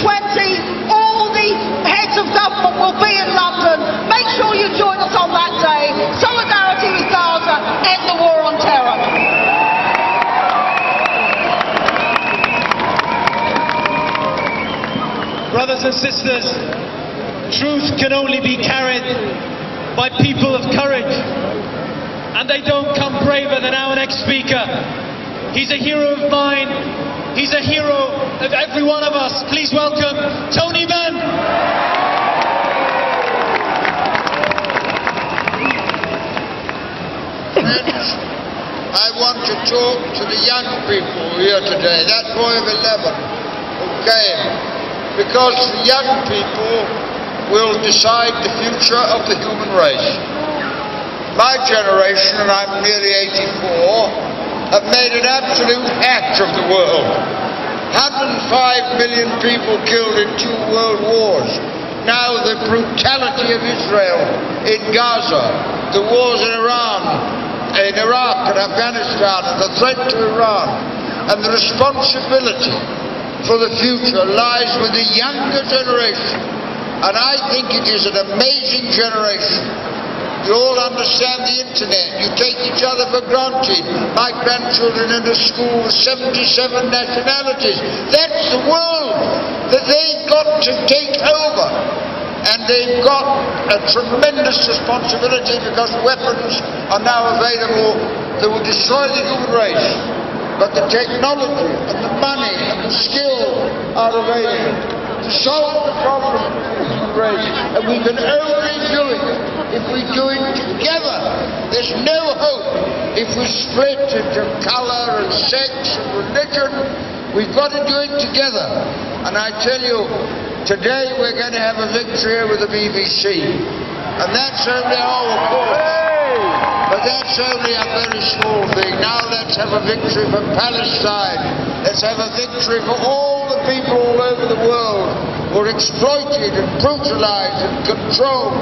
2020, all the heads of government will be in London. Make sure you join us on that day. Solidarity with Gaza, end the war on terror. Brothers and sisters, truth can only be carried by people of courage. And they don't come braver than our next speaker. He's a hero of mine. He's a hero of every one of us. Please welcome Tony Benn. Friends, I want to talk to the young people here today. That boy of 11 who came. Because the young people will decide the future of the human race. My generation, and I'm nearly 84, have made an absolute hack of the world. 105 million people killed in 2 world wars. Now the brutality of Israel in Gaza, the wars in Iran, in Iraq and Afghanistan, and the threat to Iran, and the responsibility for the future lies with the younger generation. And I think it is an amazing generation. You all understand the internet. You take each other for granted. My grandchildren in a school with 77 nationalities. That's the world that they've got to take over. And they've got a tremendous responsibility because weapons are now available that will destroy the human race. But the technology and the money and the skill are available to solve the problem of the human race. And we can only do it if we do it together. There's no hope if we split into colour and sex and religion. We've got to do it together. And I tell you, today we're going to have a victory with the BBC. And that's only our course. But that's only a very small thing. Now let's have a victory for Palestine. Let's have a victory for all the people all over the world who are exploited and brutalized and controlled.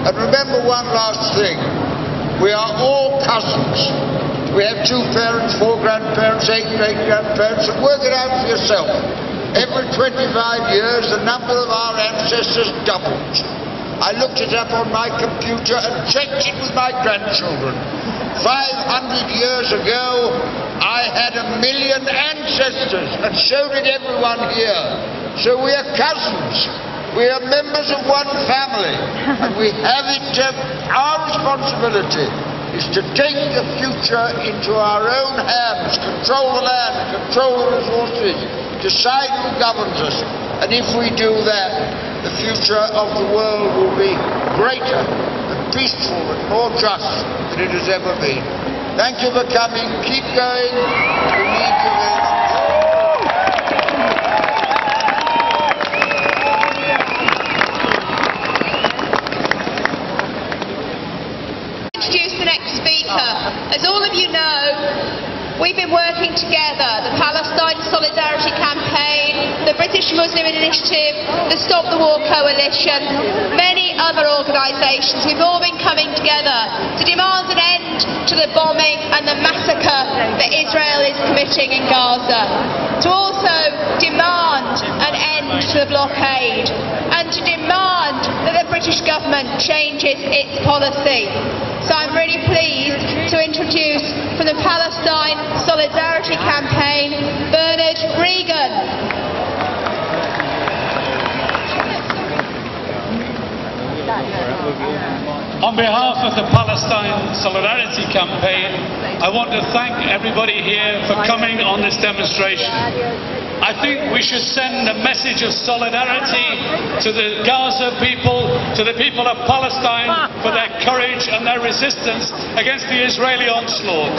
And remember one last thing. We are all cousins. We have 2 parents, 4 grandparents, 8 great-grandparents, and work it out for yourself. Every 25 years, the number of our ancestors doubles. I looked it up on my computer and checked it with my grandchildren. 500 years ago, I had 1 million ancestors, and so did everyone here. So we are cousins. We are members of one family, and we have it. Our responsibility is to take the future into our own hands, control the land, control the resources, decide who governs us. And if we do that, the future of the world will be greater and peaceful and more just than it has ever been. Thank you for coming. Keep going. We need you very much. Introduce the next speaker. As all of you know, we've been working together, the Palestine Solidarity Campaign, the British Muslim Initiative, the Stop the War Coalition, many other organisations. We've all been coming together to demand an end to the bombing and the massacre that Israel is committing in Gaza, to also demand an end to the blockade, and to demand that the British government changes its policy. So I'm really pleased to introduce from the Palestine Solidarity Campaign, Bernard Regan. On behalf of the Palestine Solidarity Campaign, I want to thank everybody here for coming on this demonstration. I think we should send a message of solidarity to the Gaza people, to the people of Palestine for their courage and their resistance against the Israeli onslaught.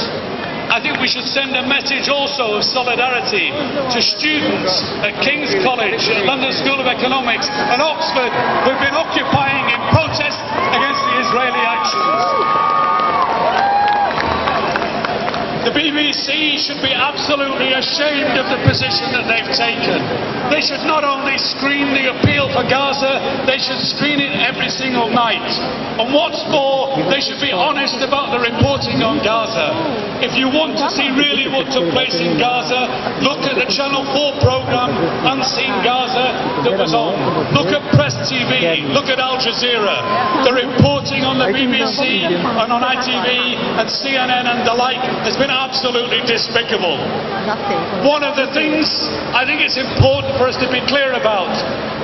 I think we should send a message also of solidarity to students at King's College, at London School of Economics and Oxford who've been occupying in protest against the Israeli actions. The BBC should be absolutely ashamed of the position that they've taken. They should not only screen the appeal for Gaza, they should screen it every single night. And what's more, they should be honest about the reporting on Gaza. If you want to see really what took place in Gaza, look at the Channel 4 programme, Unseen Gaza, that was on. Look at Press TV, look at Al Jazeera. The reporting on the BBC and on ITV and CNN and the like has been absolutely despicable. One of the things I think it's important for us to be clear about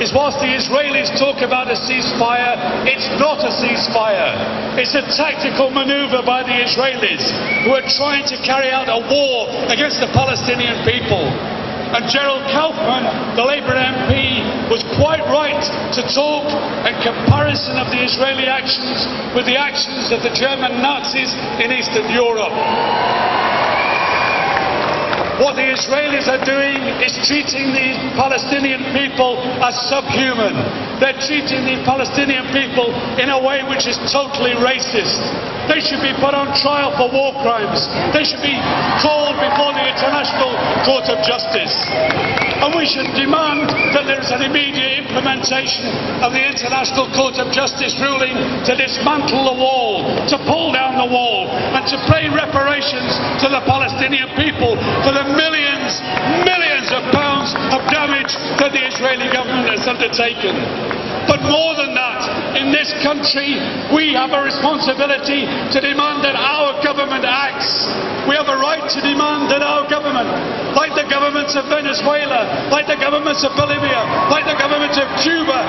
is whilst the Israelis talk about a ceasefire, it's not a ceasefire. It's a tactical manoeuvre by the Israelis who are trying to carry out a war against the Palestinian people. And Gerald Kaufman, the Labour MP, was quite right to talk in comparison of the Israeli actions with the actions of the German Nazis in Eastern Europe. What the Israelis are doing is treating the Palestinian people as subhuman. They're treating the Palestinian people in a way which is totally racist. They should be put on trial for war crimes. They should be called before the International Court of Justice. And we should demand that there is an immediate implementation of the International Court of Justice ruling to dismantle the wall, to pull down the wall, and to pay reparations to the Palestinian people for the millions of pounds of damage that the Israeli government has undertaken. But more than that, in this country, we have a responsibility to demand that our government acts. We have a right to demand that our government, like the governments of Venezuela, like the governments of Bolivia, like the governments of Cuba,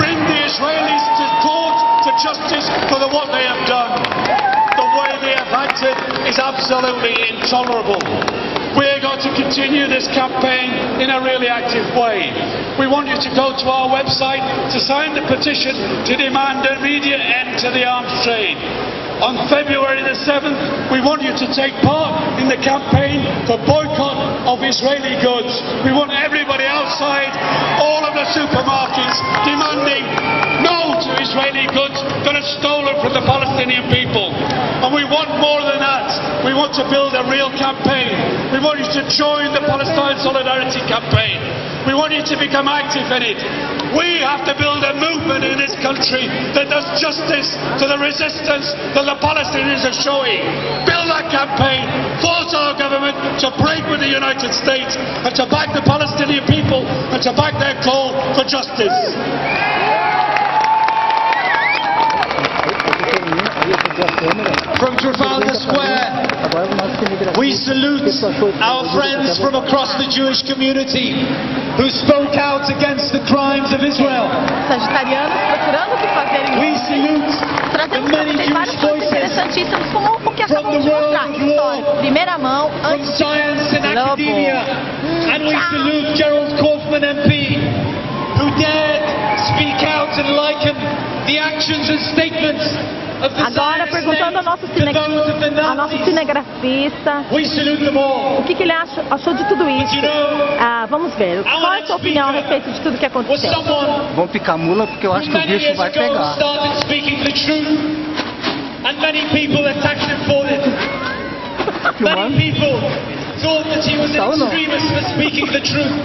bring the Israelis to court, to justice for what they have done. The way they have acted is absolutely intolerable. We are going to continue this campaign in a really active way. We want you to go to our website to sign the petition to demand an immediate end to the arms trade. On February the 7th, we want you to take part in the campaign for boycott of Israeli goods. We want everybody outside all of the supermarkets demanding no to Israeli goods that are stolen from the Palestinian people. And we want more than that. We want to build a real campaign. We want you to join the Palestine Solidarity Campaign. We want you to become active in it. We have to build a movement in this country that does justice to the resistance that the Palestinians are showing. Build that campaign. Force our government to break with the United States and to back the Palestinian people and to back their call for justice. From Trafalgar Square, we salute our friends from across the Jewish community who spoke out against the crimes of Israel. We salute the many Jewish voices from the world of law, from science and academia, and we salute Gerald Kaufman MP, who dared speak out and liken the actions and statements. Agora, perguntando ao nosso cinegrafista o que ele achou de tudo isso. Vamos ver. Qual é a sua opinião a respeito de tudo que aconteceu? Vão picar mula porque eu acho que o bicho vai pegar. And many people attacked him for it. Many people thought that he was an extremist for speaking the truth.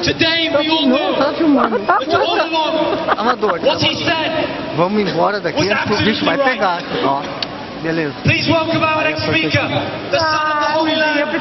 Today we all know that all along what he said. Vamos embora daqui antes que o bicho vai pegar. Ó, beleza. Please welcome our next speaker, the son of the Holy Land.